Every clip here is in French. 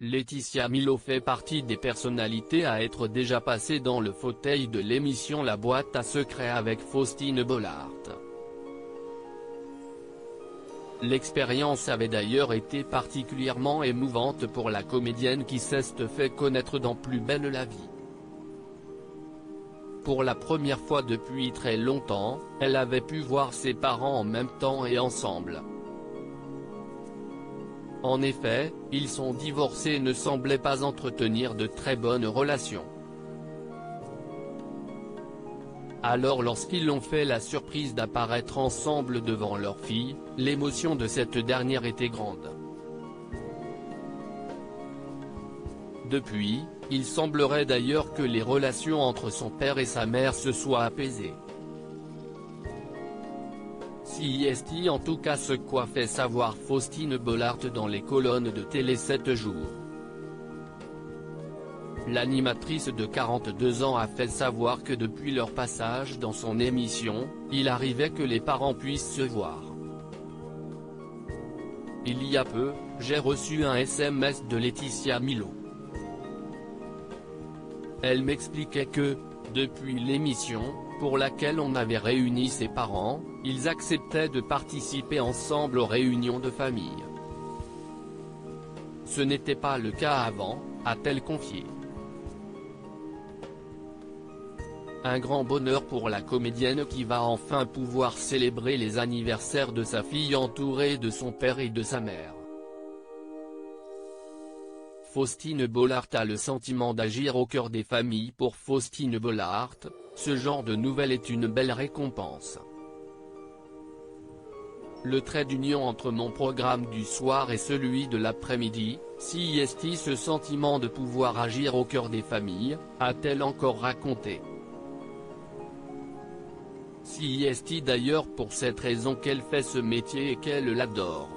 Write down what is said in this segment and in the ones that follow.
Laetitia Milo fait partie des personnalités à être déjà passées dans le fauteuil de l'émission La Boîte à Secrets avec Faustine Bollaert. L'expérience avait d'ailleurs été particulièrement émouvante pour la comédienne qui s'est fait connaître dans Plus belle la vie. Pour la première fois depuis très longtemps, elle avait pu voir ses parents en même temps et ensemble. En effet, ils sont divorcés et ne semblaient pas entretenir de très bonnes relations. Alors lorsqu'ils ont fait la surprise d'apparaître ensemble devant leur fille, l'émotion de cette dernière était grande. Depuis, il semblerait d'ailleurs que les relations entre son père et sa mère se soient apaisées. CIST en tout cas ce qu'a fait savoir Faustine Bollaert dans les colonnes de Télé 7 jours. L'animatrice de 42 ans a fait savoir que depuis leur passage dans son émission, il arrivait que les parents puissent se voir. Il y a peu, j'ai reçu un SMS de Laetitia Milo. Elle m'expliquait que, depuis l'émission, pour laquelle on avait réuni ses parents, ils acceptaient de participer ensemble aux réunions de famille. Ce n'était pas le cas avant, a-t-elle confié. Un grand bonheur pour la comédienne qui va enfin pouvoir célébrer les anniversaires de sa fille entourée de son père et de sa mère. Faustine Bollaert a le sentiment d'agir au cœur des familles. Pour Faustine Bollaert, ce genre de nouvelle est une belle récompense. Le trait d'union entre mon programme du soir et celui de l'après-midi, CIST ce sentiment de pouvoir agir au cœur des familles, a-t-elle encore raconté. CIST d'ailleurs pour cette raison qu'elle fait ce métier et qu'elle l'adore.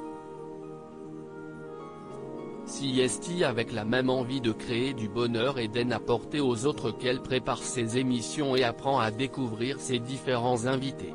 CIST avec la même envie de créer du bonheur et d'en apporter aux autres qu'elle prépare ses émissions et apprend à découvrir ses différents invités.